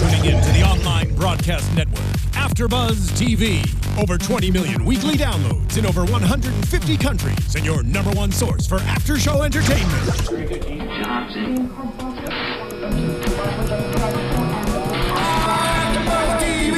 tuning in to the online broadcast network, AFTERBUZZ TV. Over 20 million weekly downloads in over 150 countries, and your #1 source for after-show entertainment.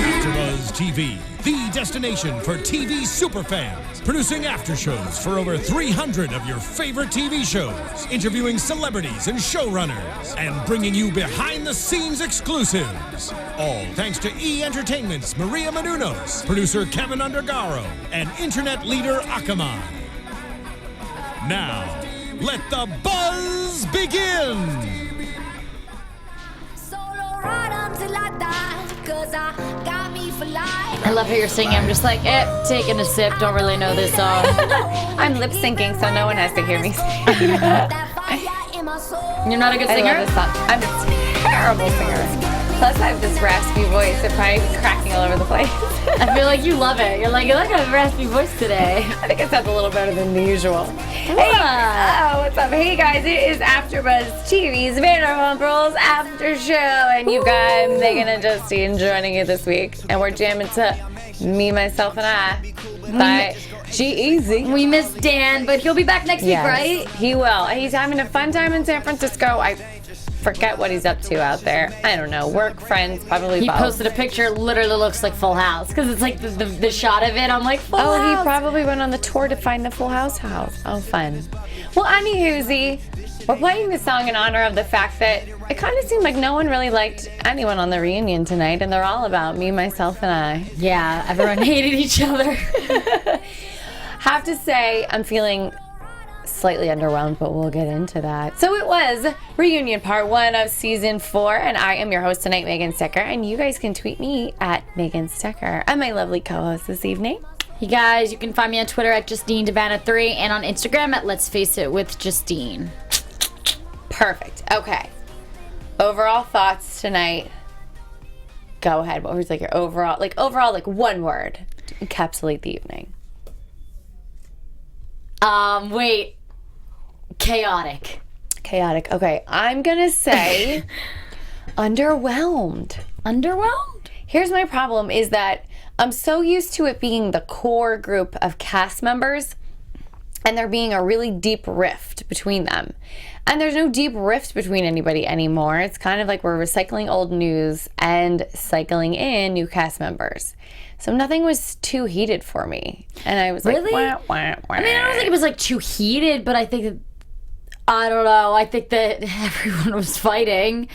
AFTERBUZZ TV, the destination for TV superfans. Producing aftershows for over 300 of your favorite TV shows. Interviewing celebrities and showrunners. And bringing you behind-the-scenes exclusives. All thanks to E! Entertainment's Maria Menounos, producer Kevin Undergaro, and internet leader Akamai. Now, let the buzz begin! I love how you're singing. I'm just like, taking a sip. Don't really know this song. I'm lip syncing, so no one has to hear me sing. You're not a good singer? I love this song. I'm a terrible singer. Plus, I have this raspy voice. It probably is cracking all over the place. I feel like you love it. You're like, I have a raspy voice today. I think it sounds a little better than the usual. Hey, what's up? Hey, guys, it is AfterBuzz TV's Vanderpump Rules After Show, and you got Megan and Justine joining you this week, and we're jamming to Me, Myself, and I by G-Eazy. We miss Dan, but he'll be back next week, right? He will. He's having a fun time in San Francisco. I forget what he's up to out there. I don't know. Work, friends, probably He both. posted a picture, literally looks like Full House, because it's like the shot of it. I'm like, Full House. Oh, he probably went on the tour to find the Full House house. Oh, fun. Well, anywhoozy, we're playing this song in honor of the fact that it kind of seemed like no one really liked anyone on the reunion tonight, and they're all about me, myself, and I. Yeah, everyone hated each other. Have to say, I'm feeling slightly underwhelmed, but we'll get into that. So it was reunion part 1 of season 4, and I am your host tonight, Megan Stecher, and you guys can tweet me at Megan Stecher. I'm my lovely co-host this evening. You guys, you can find me on Twitter at Justine DiVanna3 and on Instagram at Let's Face It with Justine. Perfect. Okay. Overall thoughts tonight. Go ahead. What was your overall one word to encapsulate the evening? Wait. Chaotic. Chaotic. Okay. I'm gonna say underwhelmed. Underwhelmed? Here's my problem is that I'm so used to it being the core group of cast members and there being a really deep rift between them. And there's no deep rift between anybody anymore. It's kind of like we're recycling old news and cycling in new cast members. So nothing was too heated for me. And I was really? Wah, wah, wah. I mean, I don't think it was too heated, but I think that, I don't know, I think that everyone was fighting.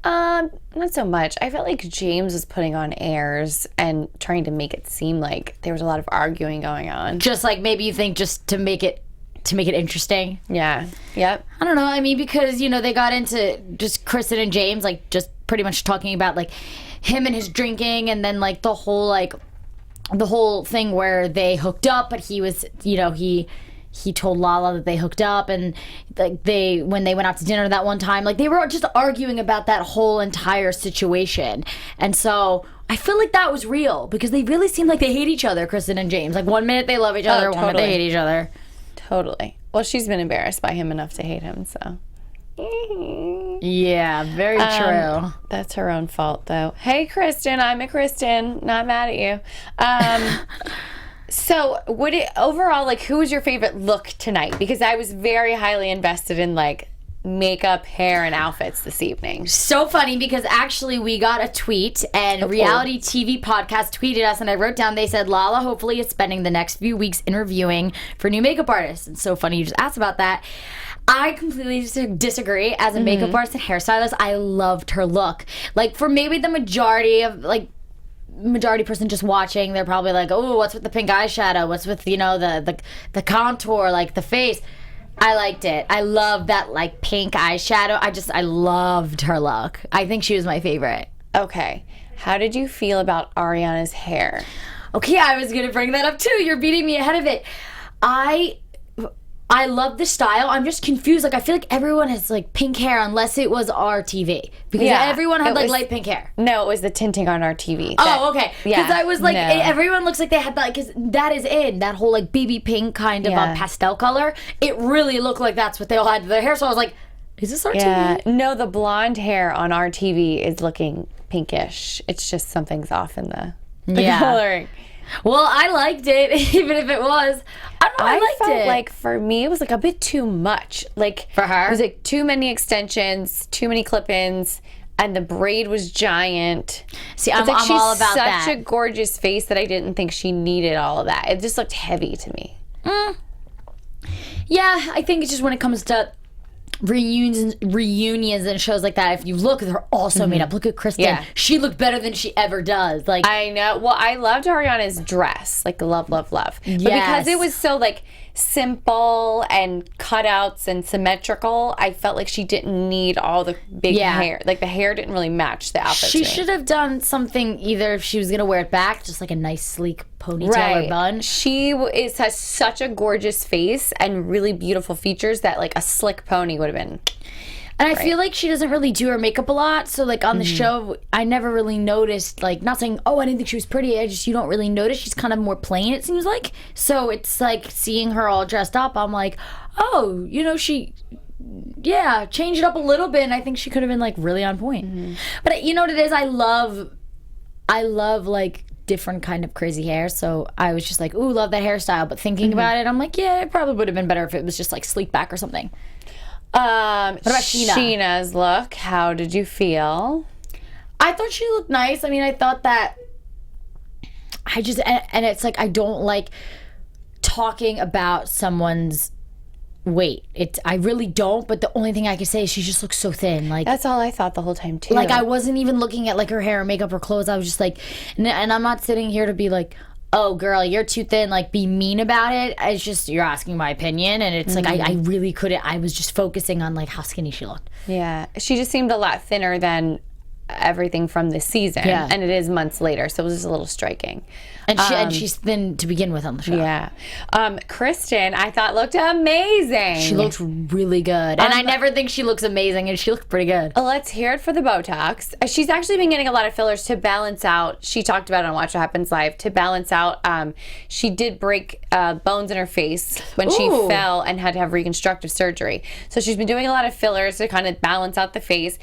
Not so much. I felt like James was putting on airs and trying to make it seem like there was a lot of arguing going on. Just like maybe you think just to make it interesting. Yeah. Yep. I don't know. I mean, because, they got into just Kristen and James, just pretty much talking about, him and his drinking, and then, the whole thing where they hooked up, but he was, he told Lala that they hooked up, and, when they went out to dinner that one time, they were just arguing about that whole entire situation. And so I feel like that was real, because they really seem like they hate each other, Kristen and James. 1 minute they love each other, totally. 1 minute they hate each other. Totally. Well, she's been embarrassed by him enough to hate him, so. Yeah, very true. That's her own fault, though. Hey, Kristen, I'm a Kristen. Not mad at you. So, overall, who was your favorite look tonight? Because I was very highly invested in, makeup, hair, and outfits this evening. So funny, because actually we got a tweet, and Reality TV Podcast tweeted us, and I wrote down, they said, Lala hopefully is spending the next few weeks interviewing for new makeup artists. And so funny you just asked about that. I completely disagree. As a makeup artist and hairstylist, I loved her look. For maybe the majority person just watching, they're probably oh, what's with the pink eyeshadow? What's with, the contour, the face? I liked it. I love that pink eyeshadow. I loved her look. I think she was my favorite. Okay. How did you feel about Ariana's hair? Okay, I was going to bring that up too. You're beating me ahead of it. I love the style. I'm just confused. I feel like everyone has pink hair unless it was RTV. Because everyone had light pink hair. No, it was the tinting on our TV. Oh, okay. Because I was no. Everyone looks like they had that, because that is in that whole baby pink kind of pastel color. It really looked like that's what they all had to their hair. So I was like, is this our TV? No, the blonde hair on our TV is looking pinkish. It's just something's off in the Yeah. coloring. Well, I liked it, even if it was. I don't know, I liked felt it. like for me, it was like a bit too much. Like For her? it was like too many extensions, too many clip-ins, and the braid was giant. See, It's I'm like she's all about such that. a gorgeous face that I didn't think she needed all of that. It just looked heavy to me. Yeah, I think it's just when it comes to reunions and shows like that, if you look, they're all so made up. Look at Kristen. Yeah. She looked better than she ever does. Like, I know. Well, I loved Ariana's dress, like love, love, love. But because it was so like simple and cutouts and symmetrical, I felt like she didn't need all the big hair. Like the hair didn't really match the outfit. she should have done something, either if she was going to wear it back, just like a nice sleek ponytail or bun. She has such a gorgeous face and really beautiful features that like a slick pony would have been. And I feel like she doesn't really do her makeup a lot. So, like, on the show, I never really noticed, like, not saying, oh, I didn't think she was pretty. I just, you don't really notice. She's kind of more plain, it seems like. So, it's like seeing her all dressed up, I'm like, oh, you know, she, yeah, change it up a little bit. And I think she could have been, like, really on point. But you know what it is? I love, like, different kind of crazy hair. So, I was just like, ooh, love that hairstyle. But thinking about it, I'm like, yeah, it probably would have been better if it was just, like, sleek back or something. What about Scheana? Scheana's look, how did you feel? I thought she looked nice. I mean, I thought that and it's like, I don't like talking about someone's weight. I really don't, but the only thing I can say is she just looks so thin. Like, That's all I thought the whole time too. like I wasn't even looking at like her hair or makeup or clothes. I was just like, and I'm not sitting here to be like, oh girl, you're too thin, like be mean about it. It's just, you're asking my opinion, and it's like I really couldn't. I was just focusing on like how skinny she looked. Yeah, she just seemed a lot thinner than everything from this season. Yeah. And it is months later, so it was just a little striking. And she's thin to begin with on the show. Yeah. Kristen, I thought looked amazing. She looked really good. And I never think she looks amazing, and she looked pretty good. Let's hear it for the Botox. She's actually been getting a lot of fillers to balance out. She talked about it on Watch What Happens Live. To balance out, she did break bones in her face when she Ooh. fell and had to have reconstructive surgery. So she's been doing a lot of fillers to kind of balance out the face.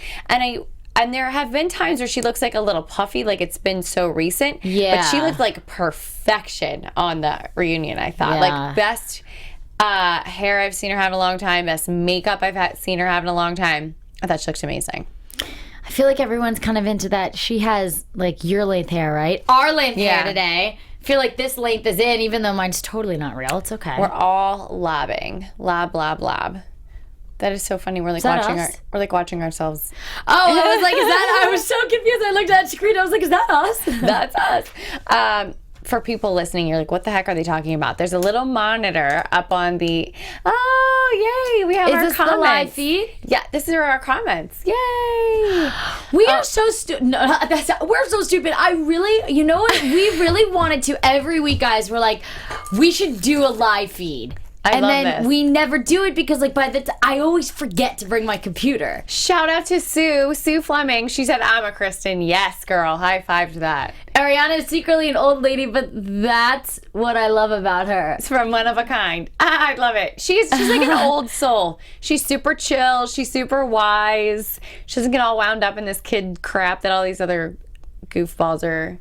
And there have been times where she looks like a little puffy, like it's been so recent. Yeah. But she looked like perfection on the reunion, I thought. Yeah. Like best hair I've seen her have in a long time, best makeup I've seen her have in a long time. I thought she looked amazing. I feel like everyone's kind of into that. She has like your length hair, right? Our length Yeah. hair today. I feel like this length is in, even though mine's totally not real. It's okay. We're all lobbing. Lob, lob, lob. That is so funny. We're like that watching us? we're like watching ourselves. Oh, I was like, is that? I was so confused. I looked at the screen. I was like, is that us? That's us. For people listening, you're like, what the heck are they talking about? There's a little monitor up on the. Oh, yay! We have our Is this comments. the live feed? Yeah, this is our comments. Yay! We are so stupid. No, we're so stupid. I really, you know what? We really wanted to every week, guys. We're like, we should do a live feed. I love then this. we never do it because, like, by the time I always forget to bring my computer. Shout out to Sue Fleming. She said, "I'm a Kristen." Yes, girl. High five to that. Ariana is secretly an old lady, but that's what I love about her. It's from One of a Kind. I love it. She's like an old soul. She's super chill. She's super wise. She doesn't get all wound up in this kid crap that all these other goofballs are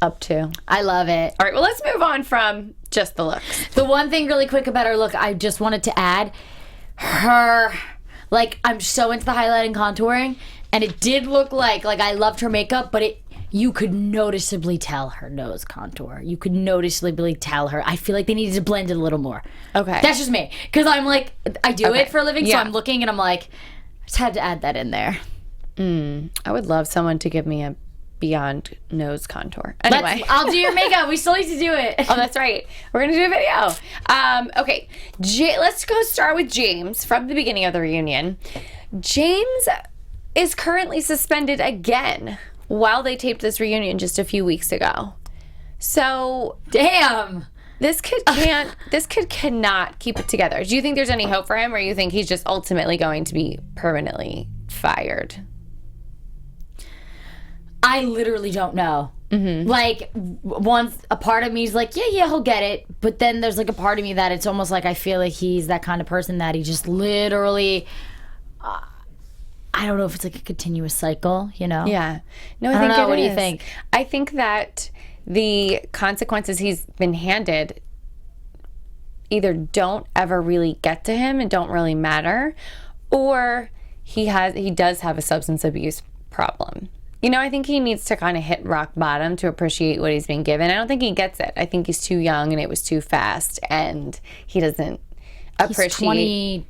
up to. I love it. All right, well, let's move on from just the looks. The one thing really quick about her look, I just wanted to add, her, like, I'm so into the highlighting contouring, and it did look like I loved her makeup, but you could noticeably tell her nose contour. You could noticeably tell her. I feel like they needed to blend it a little more. Okay. That's just me. Because I'm like, I do it for a living, so Yeah. I'm looking and I'm like, I just had to add that in there. I would love someone to give me a beyond nose contour. Anyway. I'll do your makeup. We still need to do it. Oh, that's right. We're going to do a video. Okay. Let's go start with James from the beginning of the reunion. James is currently suspended again while they taped this reunion just a few weeks ago. So, Damn. this kid cannot keep it together. Do you think there's any hope for him, or you think he's just ultimately going to be permanently fired? I literally don't know. Like, once a part of me is like, yeah, he'll get it. But then there's like a part of me that it's almost like I feel like he's that kind of person that he just literally, I don't know if it's like a continuous cycle, you know? Yeah. No, I I think don't know. it What do you is. think? I think that the consequences he's been handed either don't ever really get to him and don't really matter, or he does have a substance abuse problem. You know, I think he needs to kind of hit rock bottom to appreciate what he's been given. I don't think he gets it. I think he's too young and it was too fast, and he doesn't appreciate.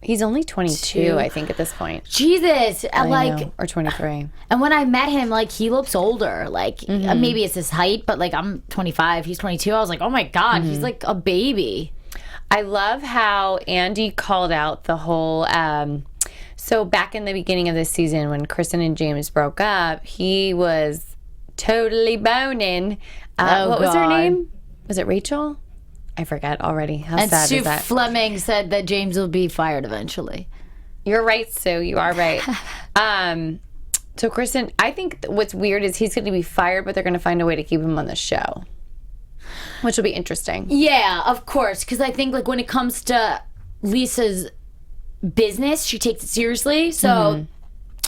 He's only 22, I think, at this point. Jesus, like, or 23. and when I met him, like, he looks older. Like, maybe it's his height, but like, I'm 25, he's 22. I was like, oh my God, he's like a baby. I love how Andy called out the whole. So back in the beginning of this season, when Kristen and James broke up, he was totally boning. What was her name? Was it Rachel? I forget already. How sad Sue is that? Fleming said that James will be fired eventually. You're right, Sue. You are right. So Kristen, I think what's weird is he's going to be fired, but they're going to find a way to keep him on the show, which will be interesting. Yeah, of course, because I think like when it comes to Lisa's business, she takes it seriously. So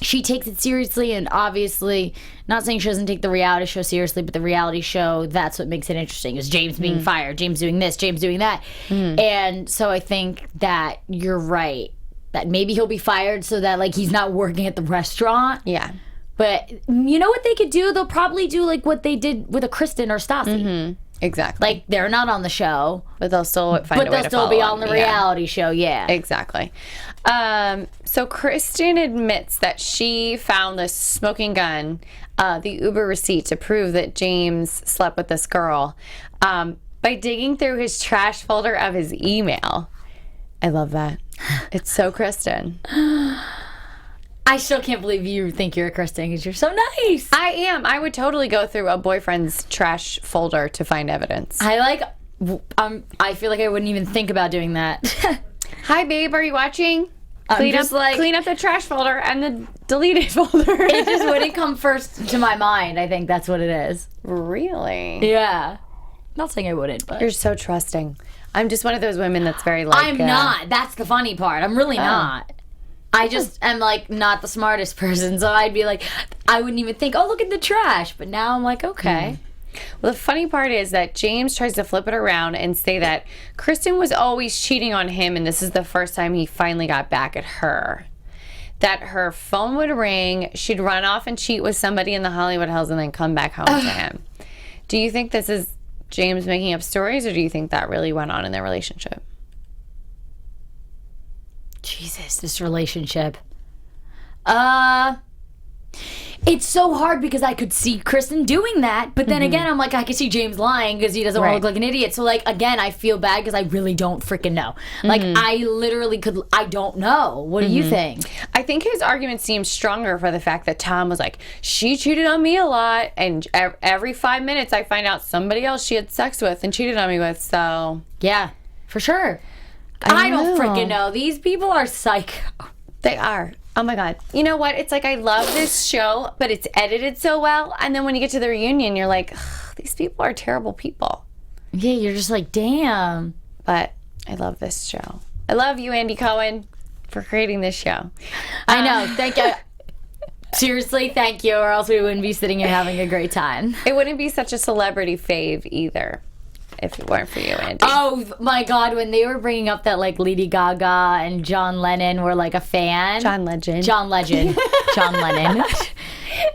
she takes it seriously, and obviously, not saying she doesn't take the reality show seriously, but the reality show, that's what makes it interesting, is James being fired, James doing this, James doing that. And so I think that you're right, that maybe he'll be fired so that like he's not working at the restaurant. Yeah. But you know what they could do? They'll probably do like what they did with a Kristen or Stassi. Exactly. Like, they're not on the show, but they'll still find a way to follow be on him. the reality show. Yeah. Exactly. So Kristen admits that she found this smoking gun, the Uber receipt, to prove that James slept with this girl by digging through his trash folder of his email. I love that. It's so Kristen. I still can't believe you think you're a Kristen because you're so nice. I am. I would totally go through a boyfriend's trash folder to find evidence. I feel like I wouldn't even think about doing that. Hi, babe. Are you watching? Clean up the trash folder and the deleted folder. It just wouldn't come first to my mind. I think that's what it is. Really? Yeah. Not saying I wouldn't, but you're so trusting. I'm just one of those women that's very like. I'm not. That's the funny part. I'm really not. I just am like not the smartest person, so I'd be like, I wouldn't even think, oh, look at the trash. But now I'm like, okay. Well, the funny part is that James tries to flip it around and say that Kristen was always cheating on him, and this is the first time he finally got back at her. That her phone would ring, she'd run off and cheat with somebody in the Hollywood Hills and then come back home to him. Do you think this is James making up stories, or do you think that really went on in their relationship? Jesus, this relationship. It's so hard because I could see Kristen doing that, but then again, I'm like, I could see James lying because he doesn't want to look like an idiot. So like, again, I feel bad because I really don't freaking know. Like, I literally I don't know. What do you think? I think his argument seems stronger for the fact that Tom was like, she cheated on me a lot, and every 5 minutes I find out somebody else she had sex with and cheated on me with, so. Yeah, for sure. I don't freaking know. These people are psycho. They are. Oh my God. You know what? It's like I love this show, but it's edited so well. And then when you get to the reunion, you're like, these people are terrible people. Yeah, you're just like, damn. But I love this show. I love you, Andy Cohen, for creating this show. I know. Thank you. Seriously, thank you, or else we wouldn't be sitting here having a great time. It wouldn't be such a celebrity fave either if it weren't for you, Andy. Oh my God, when they were bringing up that like Lady Gaga and John Lennon were like a fan. John Legend. John Lennon.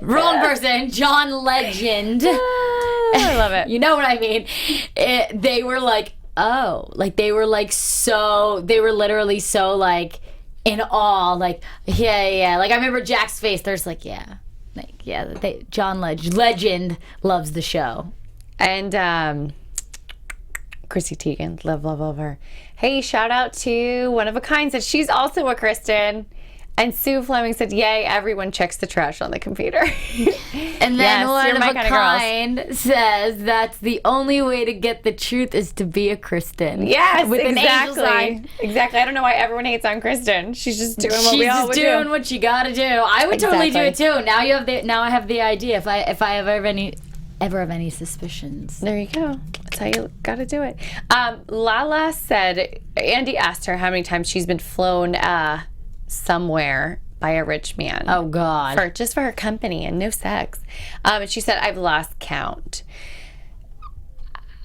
Wrong person. John Legend. I love it. You know what I mean? They were like, oh, like they were literally so like in awe, like, yeah. Like I remember Jack's face. There's like, John Legend loves the show. And Chrissy Teigen, love her. Hey, shout out to One of a Kind, said she's also a Kristen. And Sue Fleming said, yay, everyone checks the trash on the computer. And then One of a Kind says that's the only way to get the truth is to be a Kristen. Yes, with exactly. An angel sign. Exactly. I don't know why everyone hates on Kristen. She's just doing what we all would do. She's just doing what you gotta do. I would totally do it too. Now I have the idea. If I ever have any suspicions. There you go. That's how you gotta do it. Lala said, Andy asked her how many times she's been flown somewhere by a rich man. Oh, God. Just for her company and no sex. And she said, I've lost count.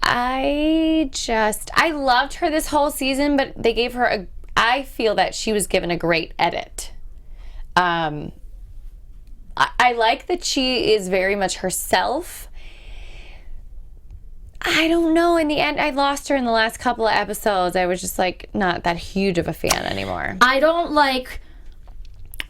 I loved her this whole season, but they gave her I feel that she was given a great edit. I like that she is very much herself. I don't know. In the end, I lost her in the last couple of episodes. I was just like not that huge of a fan anymore. I don't like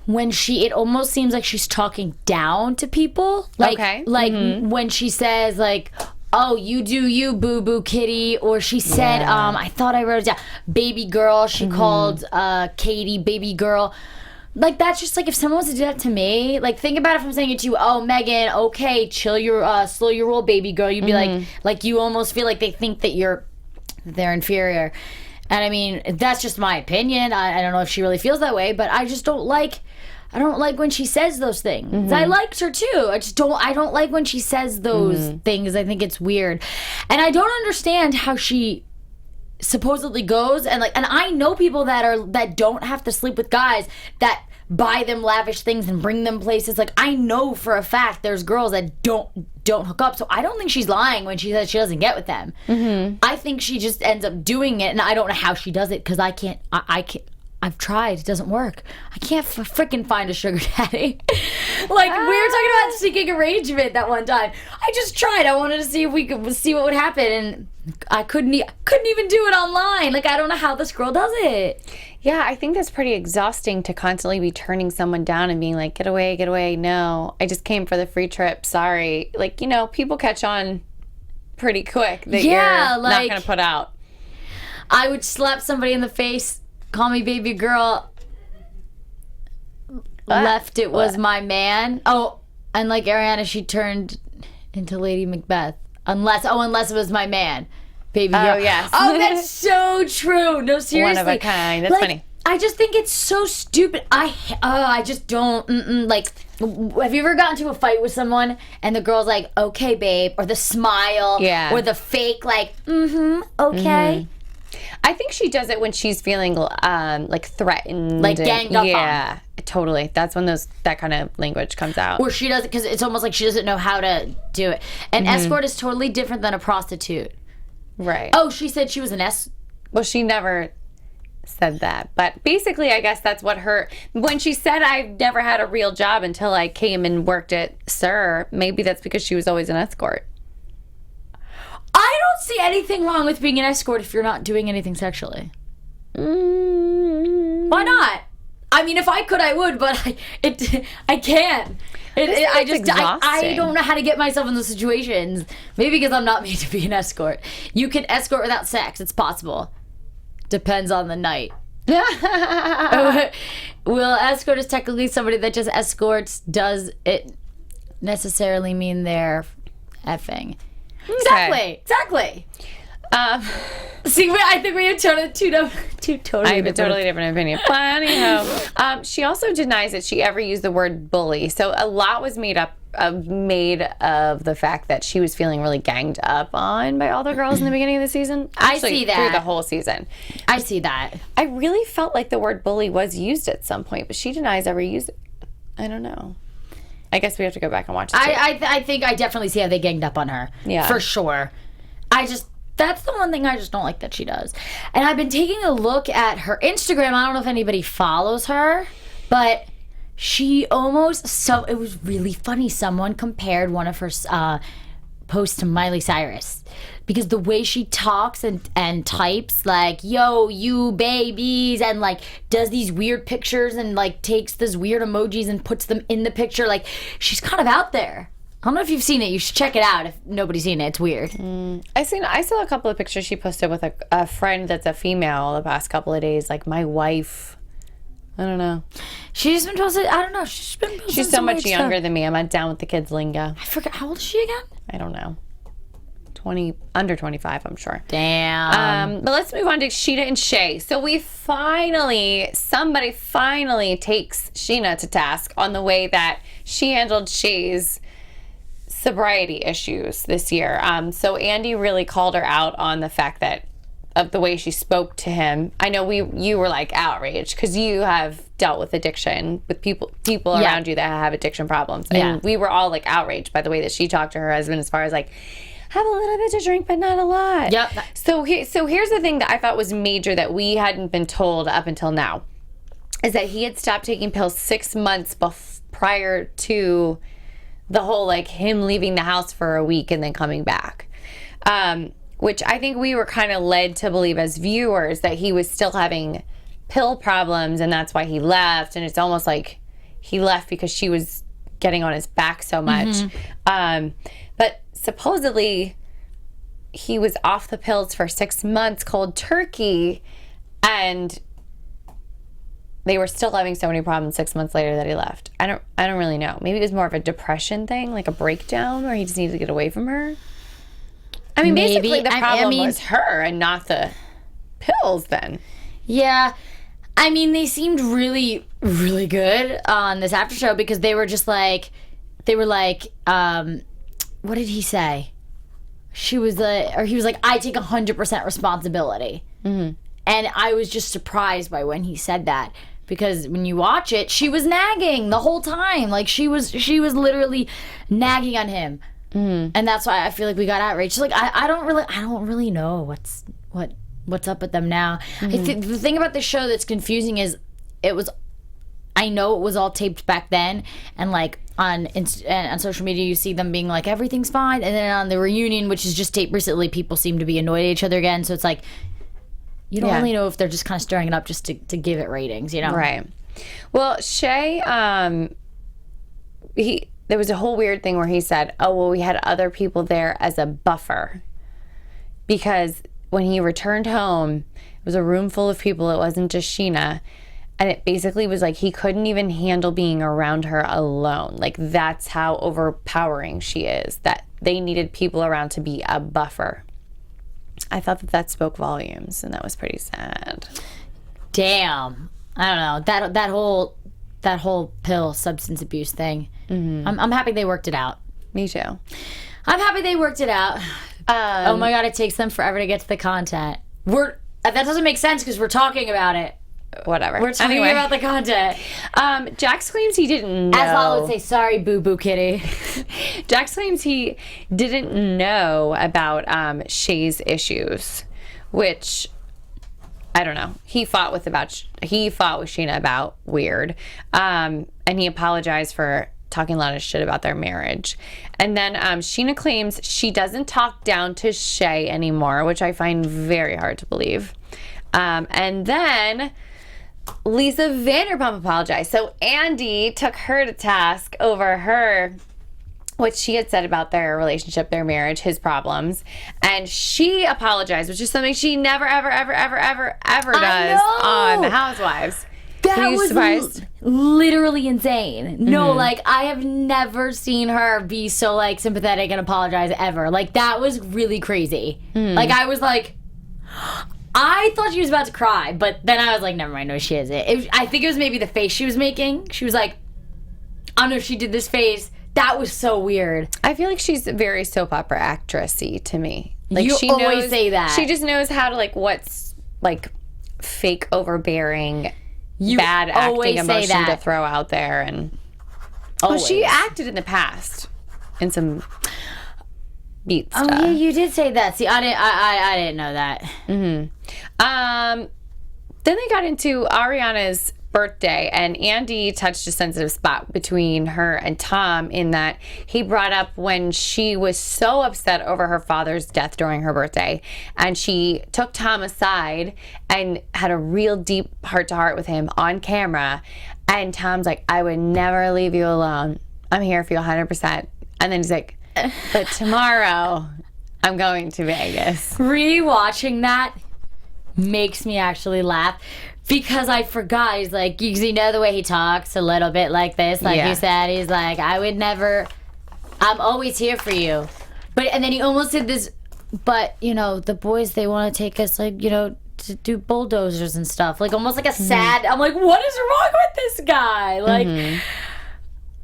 when it almost seems like she's talking down to people. Like, when she says like, oh, you do you, boo-boo kitty. Or she said, I thought I wrote it down, baby girl. She called Katie baby girl. Like, that's just like, if someone was to do that to me, like, think about if I'm saying it to you, oh, Megan, okay, slow your roll, baby girl. You'd be like, you almost feel like they think that they're inferior. And I mean, that's just my opinion. I don't know if she really feels that way, but I just don't like when she says those things. I liked her too. I don't like when she says those things. I think it's weird. And I don't understand how she supposedly goes and I know people that don't have to sleep with guys that buy them lavish things and bring them places. Like, I know for a fact there's girls that don't hook up, so I don't think she's lying when she says she doesn't get with them. I think she just ends up doing it, and I don't know how she does it because I can't. I've tried. It doesn't work. I can't freaking find a sugar daddy. We were talking about seeking arrangement that one time. I just tried. I wanted to see if we could see what would happen, and I couldn't even do it online. Like, I don't know how this girl does it. Yeah, I think that's pretty exhausting to constantly be turning someone down and being like, get away. No, I just came for the free trip. Sorry. Like, people catch on pretty quick that you're not going to put out. I would slap somebody in the face, call me baby girl. Left it was my man. Oh, and like Ariana, she turned into Lady Macbeth. Unless it was my man. Baby girl. Oh, yes. Oh, that's so true. No, seriously. One of a kind. That's funny. I just think it's so stupid. I just don't, have you ever gotten into a fight with someone and the girl's like, okay, babe, or the smile, or the fake, like, okay. I think she does it when she's feeling threatened, like ganged up on. Yeah, totally. That's when that kind of language comes out. Or she does it because it's almost like she doesn't know how to do it. An escort is totally different than a prostitute. Right. Oh, she said she was an Well, she never said that, but basically, I guess that's what when she said, "I've never had a real job until I came and worked at Sir." Maybe that's because she was always an escort. I don't see anything wrong with being an escort if you're not doing anything sexually. Why not? I mean, if I could, I would, but I can't. I don't know how to get myself in those situations. Maybe because I'm not made to be an escort. You can escort without sex. It's possible. Depends on the night. Will escort is technically somebody that just escorts? Does it necessarily mean they're effing? Okay. Exactly. See, I think we have two totally I have a totally different opinion. But anyhow, she also denies that she ever used the word bully. So a lot was made of the fact that she was feeling really ganged up on by all the girls in the beginning of the season. Actually, I see that. Through the whole season. I see that. I really felt like the word bully was used at some point, but she denies ever used it. I don't know. I guess we have to go back and watch it. I think I definitely see how they ganged up on her. Yeah. For sure. That's the one thing I just don't like that she does. And I've been taking a look at her Instagram. I don't know if anybody follows her, but she it was really funny. Someone compared one of her posts to Miley Cyrus because the way she talks and types, like, yo, you babies, and like does these weird pictures and like takes those weird emojis and puts them in the picture. Like, she's kind of out there. I don't know if you've seen it. You should check it out if nobody's seen it. It's weird. I saw a couple of pictures she posted with a friend that's a female the past couple of days. Like, my wife. I don't know. She's been posted. I don't know. She's so much younger than me. I'm not down with the kids' lingo. I forget. How old is she again? I don't know. Under 25, I'm sure. Damn. But let's move on to Scheana and Shay. So somebody finally takes Scheana to task on the way that she handled Shay's sobriety issues this year. So Andy really called her out on the fact of the way she spoke to him. I know you were like outraged because you have dealt with addiction, with people around you that have addiction problems. And we were all like outraged by the way that she talked to her husband, as far as like, have a little bit to drink, but not a lot. Yep. So here's the thing that I thought was major that we hadn't been told up until now, is that he had stopped taking pills 6 months prior to the whole like him leaving the house for a week and then coming back. Which I think we were kind of led to believe as viewers that he was still having pill problems and that's why he left. And it's almost like he left because she was getting on his back so much. But supposedly he was off the pills for 6 months cold turkey, and they were still having so many problems 6 months later that he left. I don't really know. Maybe it was more of a depression thing, like a breakdown where he just needed to get away from her. I mean, basically the problem was her and not the pills then. Yeah. I mean, they seemed really, really good on this after show because they were just like, what did he say? He was like, I take 100% responsibility. And I was just surprised by when he said that, because when you watch it, she was nagging the whole time. Like she was literally nagging on him. And that's why I feel like we got outraged. She's like, I don't really know what's up with them now. The thing about this show that's confusing is I know it was all taped back then, and like on social media you see them being like everything's fine, and then on the reunion, which is just taped recently, people seem to be annoyed at each other again. So it's like you don't really know if they're just kind of stirring it up just to give it ratings, you know? Right. Well, Shay, there was a whole weird thing where he said, oh, well, we had other people there as a buffer. Because when he returned home, it was a room full of people. It wasn't just Scheana. And it basically was like he couldn't even handle being around her alone. Like, that's how overpowering she is, that they needed people around to be a buffer. I thought that spoke volumes, and that was pretty sad. Damn. I don't know. That whole pill substance abuse thing. I'm happy they worked it out. Me too. I'm happy they worked it out. Oh my God, it takes them forever to get to the content. That doesn't make sense because we're talking about it. Whatever. We're talking about the content. Jax claims he didn't know. As Lala would say, sorry, boo-boo kitty. Jax claims he didn't know about Shay's issues, which I don't know. He fought with Scheana about weird. And he apologized for talking a lot of shit about their marriage. And then Scheana claims she doesn't talk down to Shay anymore, which I find very hard to believe. And then Lisa Vanderpump apologized. So Andy took her to task over what she had said about their relationship, their marriage, his problems. And she apologized, which is something she never, ever, ever, ever, ever, ever does on The Housewives. That was literally insane. No, like, I have never seen her be so, like, sympathetic and apologize ever. Like, that was really crazy. Like, I was like, I thought she was about to cry, but then I was like, never mind, no, she isn't. I think it was maybe the face she was making. She was like, I don't know if she did this face. That was so weird. I feel like she's very soap opera actress-y to me. Like, you always say that. She just knows how to, like, what's, like, fake overbearing, bad acting emotion to throw out there. And well, she acted in the past in some beat stuff. Oh yeah, you did say that. See, I didn't know that. Then they got into Ariana's birthday, and Andy touched a sensitive spot between her and Tom in that he brought up when she was so upset over her father's death during her birthday, and she took Tom aside and had a real deep heart-to-heart with him on camera, and Tom's like, I would never leave you alone. I'm here for you 100%. And then he's like, but tomorrow I'm going to Vegas. Rewatching that makes me actually laugh. Because I forgot, he's like, you know the way he talks a little bit like this, like you said, he's like, I'm always here for you. And then he almost did this, but, you know, the boys, they want to take us, like, you know, to do bulldozers and stuff. Like, almost like a sad, I'm like, what is wrong with this guy? Like,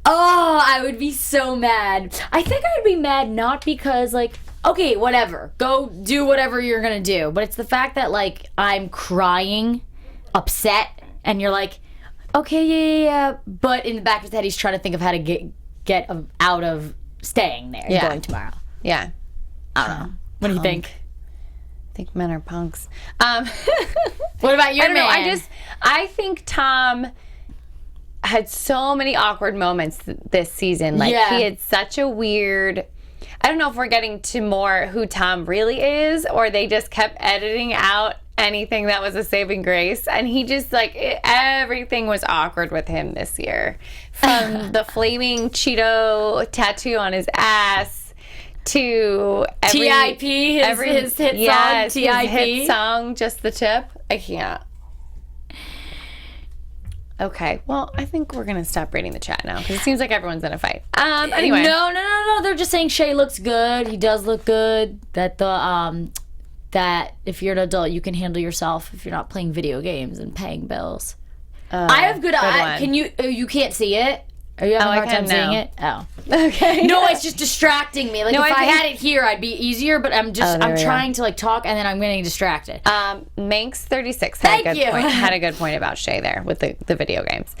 oh, I would be so mad. I think I would be mad not because, like, okay, whatever, go do whatever you're going to do. But it's the fact that, like, I'm crying, upset, and you're like, okay, yeah. But in the back of his head, he's trying to think of how to get out of staying there and going tomorrow. Yeah. I don't know. What do you think? I think men are punks. What about your man? I think Tom had so many awkward moments this season. Like, he had such a weird... I don't know if we're getting to more who Tom really is, or they just kept editing out anything that was a saving grace. And he just, like, everything was awkward with him this year. From the flaming Cheeto tattoo on his ass to TIP, his hit song, TIP. His hit song, Just the Tip. I can't. Okay, well, I think we're gonna stop reading the chat now because it seems like everyone's in a fight. Anyway, no. They're just saying Shay looks good. He does look good. That that if you're an adult, you can handle yourself if you're not playing video games and paying bills. I have good eyes. Can you? You can't see it. Are you having a hard time seeing it? Oh, okay. No, it's just distracting me. Like, if I had it here, I'd be easier. But I'm trying to like talk, and then I'm getting distracted. Manx 36 had a good point about Shay there with the video games.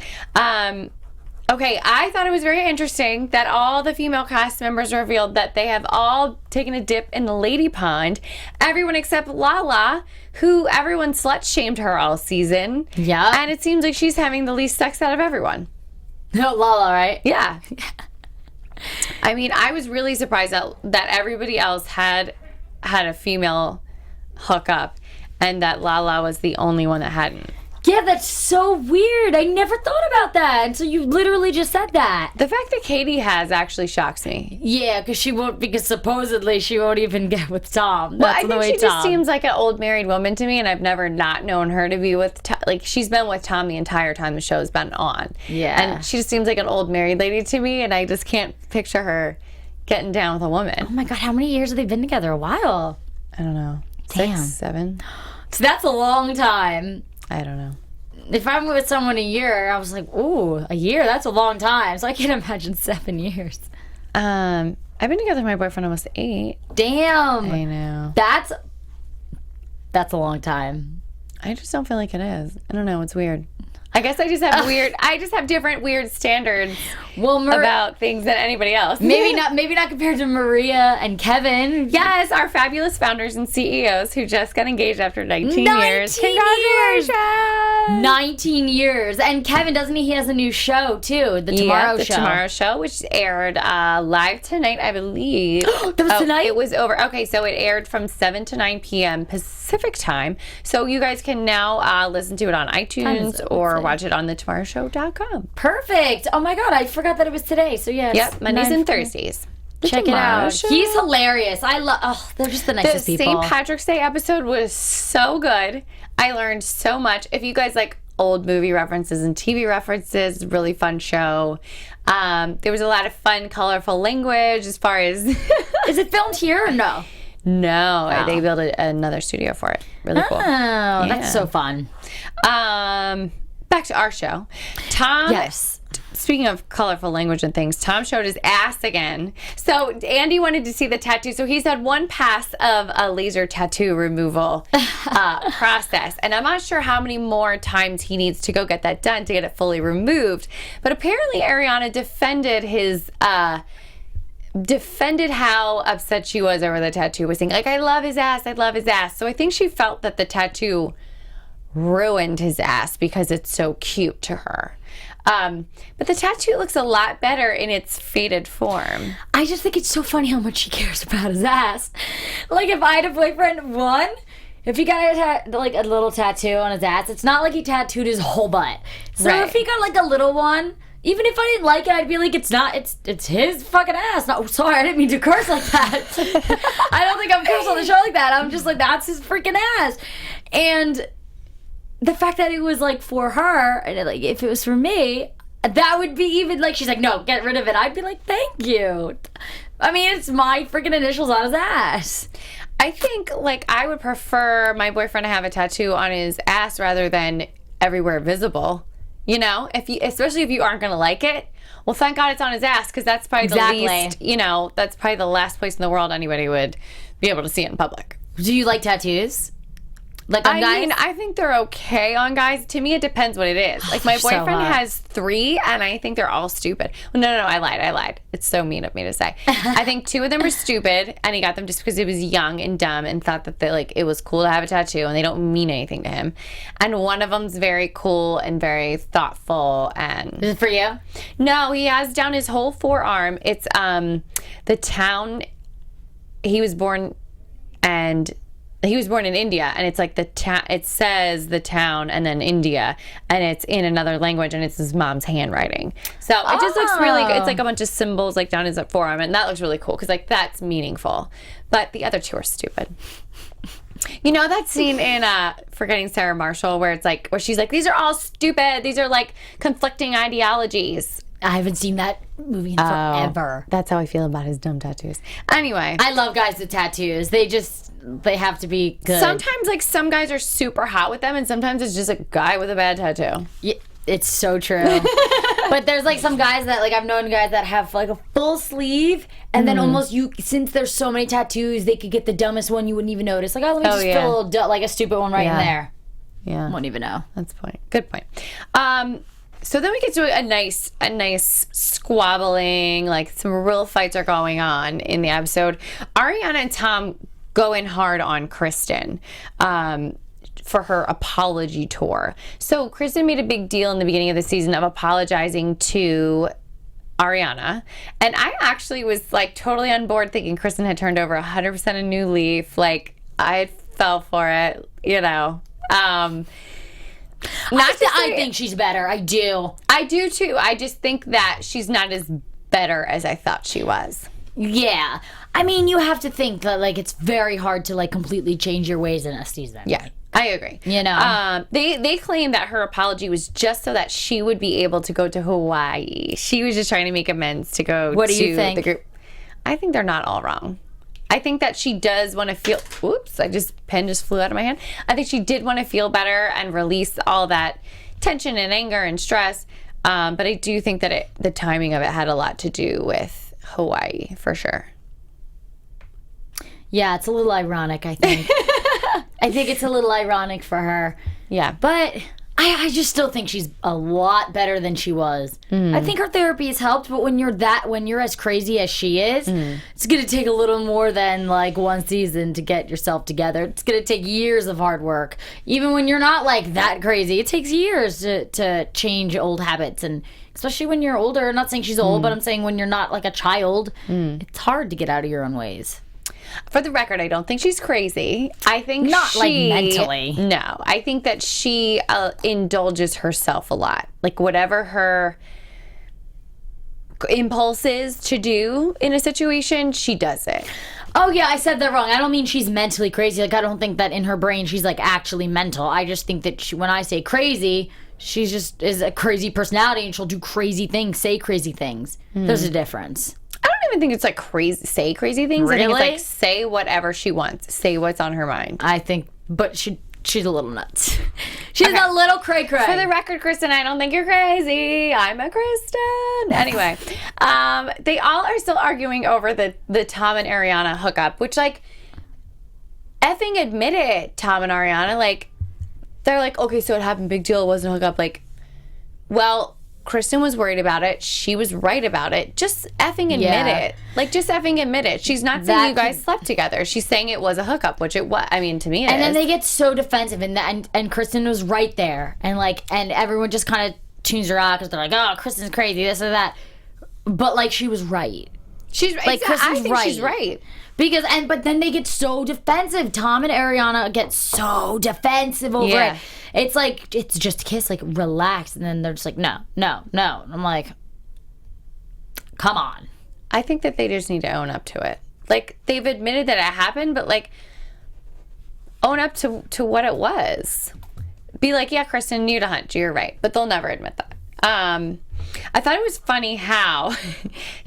Okay, I thought it was very interesting that all the female cast members revealed that they have all taken a dip in the lady pond. Everyone except Lala, who everyone slut-shamed her all season. Yeah. And it seems like she's having the least sex out of everyone. No, Lala, right? Yeah. I mean, I was really surprised that everybody else had a female hookup and that Lala was the only one that hadn't. Yeah, that's so weird. I never thought about that until you literally just said that. The fact that Katie has actually shocks me. Yeah, because supposedly she won't even get with Tom. Well, I think she just seems like an old married woman to me, and I've never not known her to be with Tom. Like, she's been with Tom the entire time the show's been on. Yeah. And she just seems like an old married lady to me, and I just can't picture her getting down with a woman. Oh my God, how many years have they been together? A while. I don't know. Damn. 6, 7? So that's a long time. I don't know. If I'm with someone a year, I was like, ooh, a year? That's a long time. So I can't imagine 7 years. I've been together with my boyfriend almost 8. Damn. I know. That's a long time. I just don't feel like it is. I don't know. It's weird. I guess I just have different weird standards about things than anybody else. Maybe not compared to Maria and Kevin. Yes, our fabulous founders and CEOs who just got engaged after 19 years. 19 years. And Kevin, doesn't he has a new show too, The Tomorrow Show. The Tomorrow Show, which aired live tonight, I believe. That was tonight? It was over. Okay, so it aired from 7 to 9 p.m. Pacific time. So you guys can now listen to it on iTunes or watch it on thetomorrowshow.com. Perfect. Oh my God, I forgot that it was today. So yes. Yep, Mondays and Thursdays. Check it out. He's hilarious. I love. Oh, they're just the nicest people. The St. Patrick's Day episode was so good. I learned so much. If you guys like old movie references and TV references, really fun show. There was a lot of fun, colorful language as far as. Is it filmed here or no? No, they built another studio for it. Really cool. Oh, that's so fun. Back to our show. Tom. Yes. Speaking of colorful language and things, Tom showed his ass again. So Andy wanted to see the tattoo. So he's had one pass of a laser tattoo removal process. And I'm not sure how many more times he needs to go get that done to get it fully removed. But apparently Ariana defended how upset she was over the tattoo, was saying, like, I love his ass. So I think she felt that the tattoo ruined his ass because it's so cute to her. But the tattoo looks a lot better in its faded form. I just think it's so funny how much he cares about his ass. Like, if I had a boyfriend, if he got like a little tattoo on his ass, it's not like he tattooed his whole butt. So if he got like a little one, even if I didn't like it, I'd be like, it's his fucking ass. No, sorry, I didn't mean to curse like that. I don't think I'm cursed on the show like that. I'm just like, that's his freaking ass. And the fact that it was like for her, and like if it was for me, that would be even like, she's like, no, get rid of it. I'd be like, thank you. I mean, it's my freaking initials on his ass. I think like I would prefer my boyfriend to have a tattoo on his ass rather than everywhere visible. You know, especially if you aren't gonna like it. Well, thank God it's on his ass, because that's probably the least. You know, that's probably the last place in the world anybody would be able to see it in public. Do you like tattoos? Like on guys? I think they're okay on guys. To me, it depends what it is. Like my They're so boyfriend hot. has 3, and I think they're all stupid. Well, no, I lied. It's so mean of me to say. I think 2 of them are stupid, and he got them just because he was young and dumb and thought that it was cool to have a tattoo, and they don't mean anything to him. And one of them's very cool and very thoughtful. And Is it for you? no, he has down his whole forearm. It's the town he was born and. He was born in India, and it's like it says the town and then India, and it's in another language, and it's his mom's handwriting. So it just looks really good. It's like a bunch of symbols like down his forearm, and that looks really cool because like that's meaningful. But the other 2 are stupid. You know that scene in Forgetting Sarah Marshall where she's like, these are all stupid. These are like conflicting ideologies. I haven't seen that movie in forever. That's how I feel about his dumb tattoos. Anyway. I love guys with tattoos. They have to be good. Sometimes, like, some guys are super hot with them, and sometimes it's just a guy with a bad tattoo. Yeah, it's so true. But there's, like, some guys that, like, I've known guys that have, like, a full sleeve, and then almost since there's so many tattoos, they could get the dumbest one you wouldn't even notice. Like, oh, let me just fill like a stupid one right in there. Yeah. Wouldn't even know. That's the point. Good point. So then we get to a nice squabbling, like some real fights are going on in the episode. Ariana and Tom go in hard on Kristen for her apology tour. So Kristen made a big deal in the beginning of the season of apologizing to Ariana. And I actually was like totally on board thinking Kristen had turned over 100% a new leaf. Like I fell for it, you know. I think she's better. I do. I do too. I just think that she's not as better as I thought she was. Yeah. I mean, you have to think that, like, it's very hard to, like, completely change your ways in a season. Yeah, I agree. You know? They claim that her apology was just so that she would be able to go to Hawaii. She was just trying to make amends to go What do to you think? the group. I think they're not all wrong. I think that she does want to feel. Oops! Pen just flew out of my hand. I think she did want to feel better and release all that tension and anger and stress. But I do think that the timing of it had a lot to do with Hawaii for sure. Yeah, it's a little ironic, I think. I think it's a little ironic for her. Yeah, but I just still think she's a lot better than she was. I think her therapy has helped, but when you're as crazy as she is, it's going to take a little more than like one season to get yourself together. It's going to take years of hard work. Even when you're not like that crazy, it takes years to change old habits, and especially when you're older. I'm not saying she's old, but I'm saying when you're not like a child, it's hard to get out of your own ways. For the record, I don't think she's crazy. I think Not like mentally. No, I think that she indulges herself a lot. Like whatever her impulse is to do in a situation, she does it. Oh yeah, I said that wrong. I don't mean she's mentally crazy. Like I don't think that in her brain she's like actually mental. I just think that when I say crazy, she's just is a crazy personality and she'll do crazy things, say crazy things. There's a difference. I don't even think it's like say crazy things. Really? I think it's like say whatever she wants. Say what's on her mind. I think, but she's a little nuts. She's a little cray-cray. For the record, Kristen, I don't think you're crazy. I'm a Kristen. Anyway, they all are still arguing over the Tom and Ariana hookup, which like effing admit it, Tom and Ariana. Like they're like, okay, so it happened, big deal, it wasn't a hookup. Like, well, Kristen was worried about it. She was right about it. Just effing admit it. Like, just effing admit it. She's not saying you guys slept together. She's saying it was a hookup, which it was. I mean, to me it is. And then they get so defensive, and Kristen was right there. And, like, and everyone just kind of tunes her out because they're like, oh, Kristen's crazy, this or that. But, like, she was right. She's right. Like, Kristen's I think right. she's right. But then they get so defensive. Tom and Ariana get so defensive over it. It's like, it's just a kiss, like, relax. And then they're just like, no. And I'm like, come on. I think that they just need to own up to it. Like, they've admitted that it happened, but, like, own up to what it was. Be like, yeah, Kristen, you're a hunch. You're right. But they'll never admit that. I thought it was funny how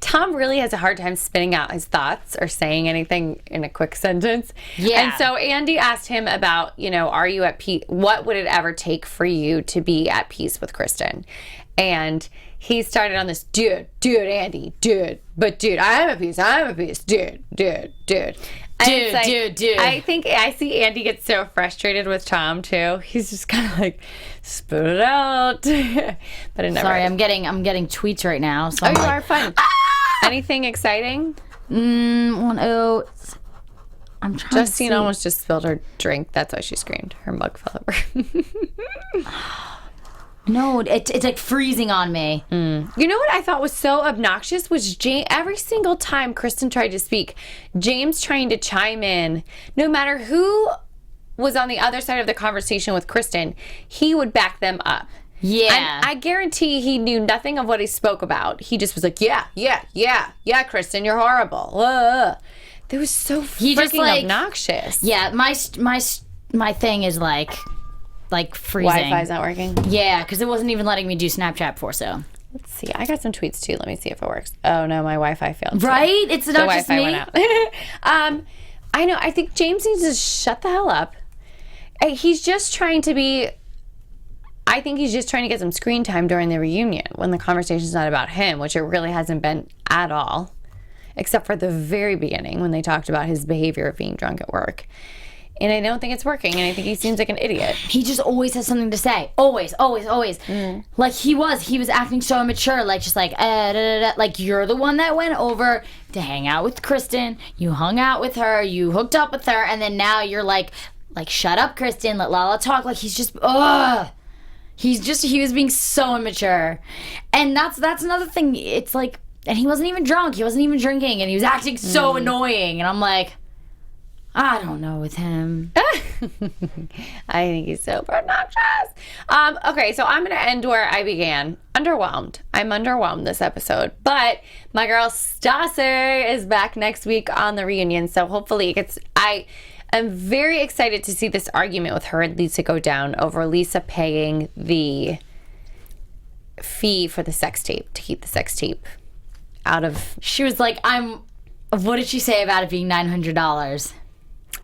Tom really has a hard time spitting out his thoughts or saying anything in a quick sentence. Yeah. And so Andy asked him about, are you at peace? What would it ever take for you to be at peace with Kristen? And he started on this, dude, Andy, dude, but dude, I'm at peace, dude. Dude. I think I see Andy get so frustrated with Tom too. He's just kind of like, spit it out. But it never. Sorry, I'm getting tweets right now. So you are fun. Anything exciting? I'm trying. Justine almost just spilled her drink. That's why she screamed. Her mug fell over. No, it's like freezing on me. You know what I thought was so obnoxious was every single time Kristen tried to speak, James trying to chime in, no matter who was on the other side of the conversation with Kristen, he would back them up. Yeah. And I guarantee he knew nothing of what he spoke about. He just was like, yeah, Kristen, you're horrible. That was so freaking obnoxious. Yeah, my thing is like freezing. Wi-Fi's not working? Yeah, because it wasn't even letting me do Snapchat before, so. Let's see. I got some tweets too. Let me see if it works. Oh no, my Wi-Fi failed. Right? It's not just me. Went out. I know. I think James needs to shut the hell up. He's just trying to be... I think he's just trying to get some screen time during the reunion when the conversation's not about him, which it really hasn't been at all. Except for the very beginning when they talked about his behavior of being drunk at work. And I don't think it's working, and I think he seems like an idiot. He just always has something to say. Always. Like he was acting so immature, like just like, like you're the one that went over to hang out with Kristen. You hung out with her, you hooked up with her, and then now you're like shut up, Kristen, let Lala talk. Like he's just, he was being so immature. And that's another thing. It's like, and he wasn't even drunk, he wasn't even drinking, and he was acting so annoying. And I'm like, I don't know with him. I think he's so obnoxious. Okay, so I'm going to end where I began. Underwhelmed. I'm underwhelmed this episode. But my girl Stecher is back next week on the reunion. So hopefully it gets... I am very excited to see this argument with her and Lisa go down over Lisa paying the fee for the sex tape, to keep the sex tape out of... She was like, what did she say about it being $900?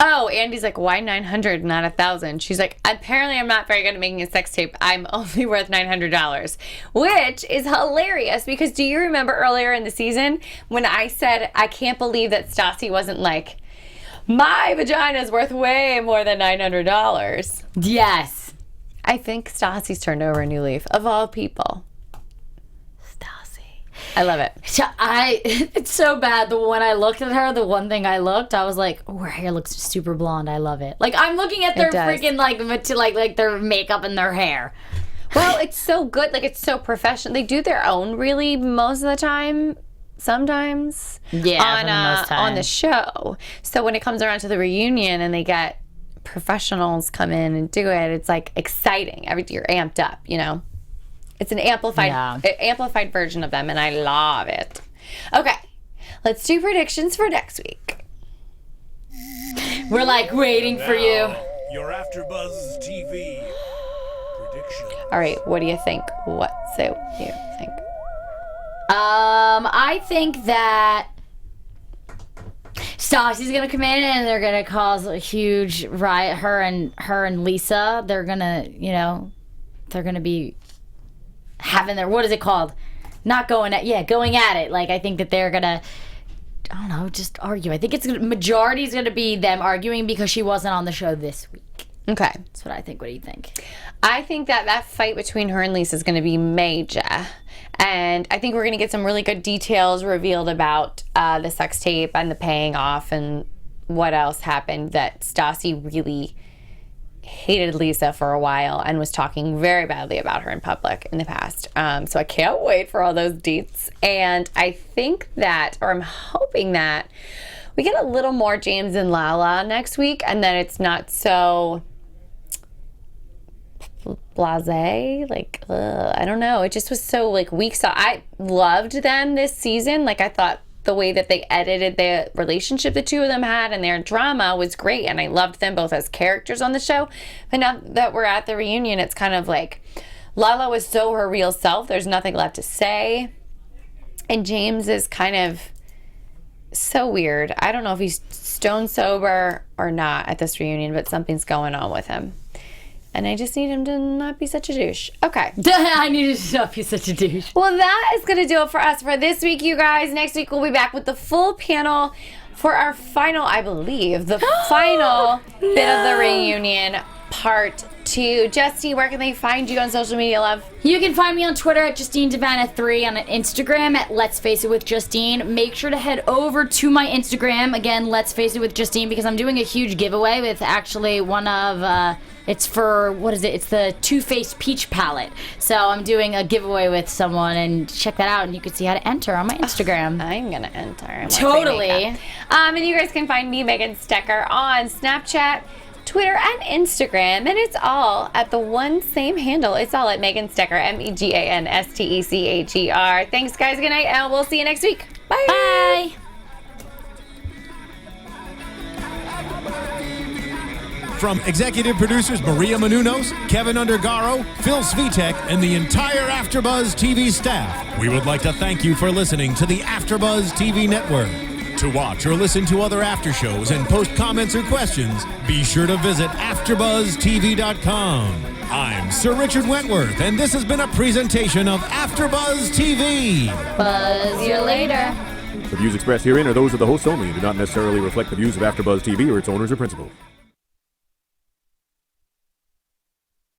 Oh, Andy's like, why 900, not 1,000? She's like, apparently I'm not very good at making a sex tape. I'm only worth $900, which is hilarious because do you remember earlier in the season when I said, I can't believe that Stassi wasn't like, my vagina's worth way more than $900. Yes. I think Stassi's turned over a new leaf, of all people. I love it. It's so bad. When I looked at her, the one thing I was like, oh, her hair looks super blonde. I love it. Like, I'm looking at their freaking, like their makeup and their hair. Well, it's so good. Like, it's so professional. They do their own, really, most of the time. Sometimes. Yeah, on the show. So when it comes around to the reunion and they get professionals come in and do it, it's, like, exciting. You're amped up, you know? It's an amplified version of them, and I love it. Okay, let's do predictions for next week. We're like waiting for you. Your AfterBuzz TV prediction. All right, what do you think? What do you think? I think that Stassi's gonna come in and they're gonna cause a huge riot. Her and Lisa, they're gonna, they're gonna be having their, what is it called? Going at it. Like, I think that they're gonna, I don't know, just argue. I think majority is gonna be them arguing because she wasn't on the show this week. Okay. That's what I think. What do you think? I think that fight between her and Lisa is gonna be major. And I think we're gonna get some really good details revealed about the sex tape and the paying off and what else happened, that Stassi really hated Lisa for a while and was talking very badly about her in public in the past. So I can't wait for all those deets. And I think that, or I'm hoping that, we get a little more James and Lala next week, and then it's not so blasé. Like, I don't know. It just was so, like, weak. So I loved them this season. Like, I thought the way that they edited the relationship the two of them had and their drama was great, and I loved them both as characters on the show. But now that we're at the reunion, it's kind of like Lala was so her real self, there's nothing left to say, and James is kind of so weird. I don't know if he's stone sober or not at this reunion, but something's going on with him. And I just need him to not be such a douche. Okay. I needed to not be such a douche. Well, that is going to do it for us for this week, you guys. Next week, we'll be back with the full panel for our final, I believe, the final bit of the reunion, part 2. Justine, where can they find you on social media, love? You can find me on Twitter at JustineDiVanna3, on Instagram at Let's Face It with Justine. Make sure to head over to my Instagram, again, Let's Face It with Justine, because I'm doing a huge giveaway with actually one of, it's for, what is it? It's the Too Faced Peach Palette. So I'm doing a giveaway with someone, and check that out, and you can see how to enter on my Instagram. I'm going to enter. Totally. And you guys can find me, Megan Stecher, on Snapchat, Twitter, and Instagram, and it's all at the one same handle. It's all at Megan Stecher, MEGANSTECHER. Thanks, guys. Good night, and we'll see you next week. Bye. Bye. From executive producers Maria Menounos, Kevin Undergaro, Phil Svitek, and the entire AfterBuzz TV staff, we would like to thank you for listening to the AfterBuzz TV network. To watch or listen to other after shows and post comments or questions, be sure to visit AfterBuzzTV.com. I'm Sir Richard Wentworth, and this has been a presentation of AfterBuzz TV. Buzz you later. The views expressed herein are those of the hosts only and do not necessarily reflect the views of AfterBuzz TV or its owners or principals.